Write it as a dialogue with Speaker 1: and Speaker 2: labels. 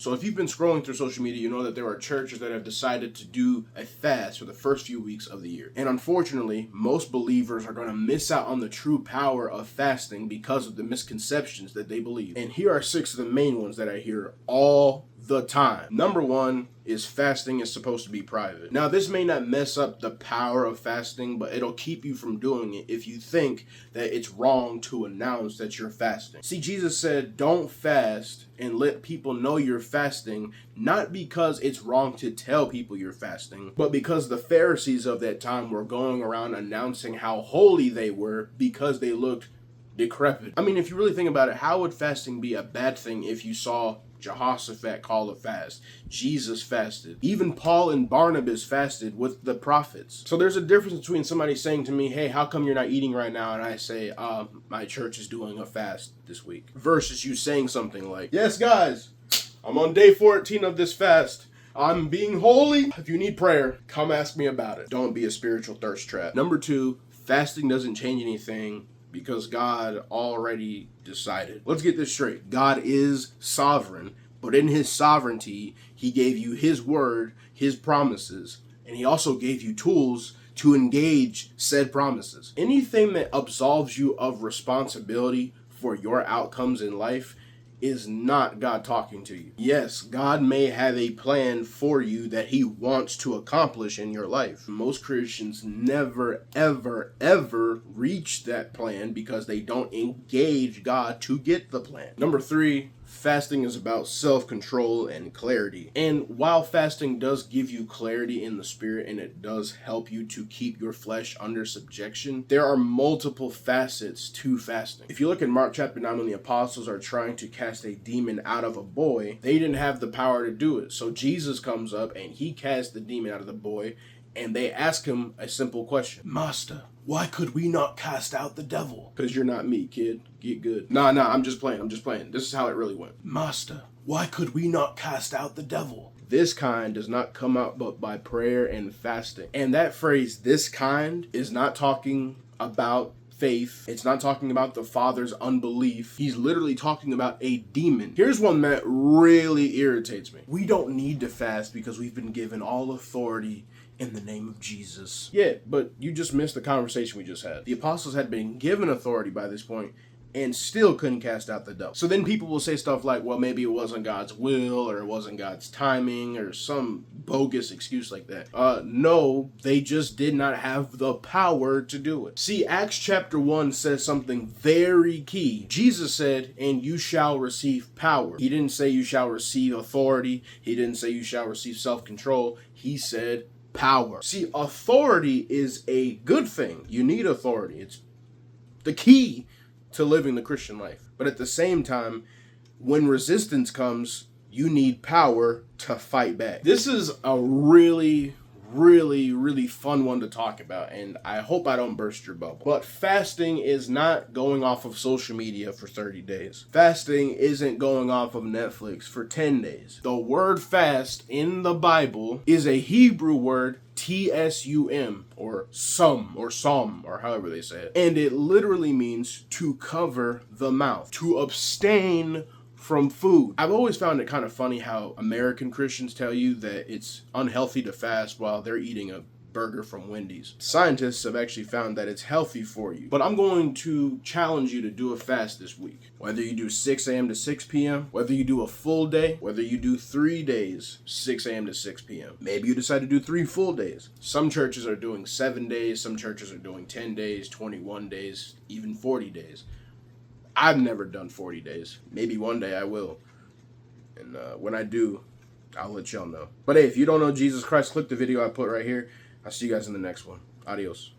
Speaker 1: So if you've been scrolling through social media, you know that there are churches that have decided to do a fast for the first few weeks of the year. And unfortunately, most believers are going to miss out on the true power of fasting because of the misconceptions that they believe. And here are 6 of the main ones that I hear all the time. Number 1 is fasting is supposed to be private. Now, this may not mess up the power of fasting, but it'll keep you from doing it if you think that it's wrong to announce that you're fasting. See, Jesus said, don't fast and let people know you're fasting, not because it's wrong to tell people you're fasting, but because the Pharisees of that time were going around announcing how holy they were because they looked decrepit. I mean, if you really think about it, how would fasting be a bad thing if you saw Jehoshaphat call a fast? Jesus fasted. Even Paul and Barnabas fasted with the prophets. So there's a difference between somebody saying to me, hey, how come you're not eating right now? And I say, my church is doing a fast this week. Versus you saying something like, yes, guys, I'm on day 14 of this fast. I'm being holy. If you need prayer, come ask me about it. Don't be a spiritual thirst trap. Number 2, fasting doesn't change anything because God already decided. Let's get this straight. God is sovereign, but in his sovereignty, he gave you his word, his promises, and he also gave you tools to engage said promises. Anything that absolves you of responsibility for your outcomes in life is not God talking to you. Yes, God may have a plan for you that he wants to accomplish in your life. Most Christians never, ever, ever reach that plan because they don't engage God to get the plan. Number 3, fasting is about self-control and clarity. And while fasting does give you clarity in the spirit and it does help you to keep your flesh under subjection, there are multiple facets to fasting. If you look at Mark chapter 9, when the apostles are trying to cast a demon out of a boy, they didn't have the power to do it. So Jesus comes up and he casts the demon out of the boy, and they ask him a simple question. Master, why could we not cast out the devil? Because you're not me, kid. Get good. Nah, I'm just playing. This is how it really went. Master, why could we not cast out the devil? This kind does not come out but by prayer and fasting. And that phrase, this kind, is not talking about faith. It's not talking about the father's unbelief. He's literally talking about a demon. Here's one that really irritates me. We don't need to fast because we've been given all authority in the name of Jesus. Yeah, but you just missed the conversation we just had. The apostles had been given authority by this point and still couldn't cast out the devil. So then people will say stuff like, well, maybe it wasn't God's will, or it wasn't God's timing, or some bogus excuse like that. No, they just did not have the power to do it. See, Acts chapter 1 says something very key. Jesus said, and you shall receive power. He didn't say you shall receive authority. He didn't say you shall receive self-control. He said power. See, authority is a good thing. You need authority. It's the key to living the Christian life. But at the same time, when resistance comes, you need power to fight back. This is a really fun one to talk about, and I hope I don't burst your bubble. But fasting is not going off of social media for 30 days. Fasting isn't going off of Netflix for 10 days. The word fast in the Bible is a Hebrew word, TSUM, or sum, or psalm, or however they say it. And it literally means to cover the mouth, to abstain from food. I've always found it kind of funny how American Christians tell you that it's unhealthy to fast while they're eating a burger from Wendy's. Scientists have actually found that it's healthy for you. But I'm going to challenge you to do a fast this week. Whether you do 6 a.m. to 6 p.m., whether you do a full day, whether you do 3 days, 6 a.m. to 6 p.m. Maybe you decide to do 3 full days. Some churches are doing 7 days, some churches are doing 10 days, 21 days, even 40 days. I've never done 40 days. Maybe one day I will. And when I do, I'll let y'all know. But hey, if you don't know Jesus Christ, click the video I put right here. I'll see you guys in the next one. Adios.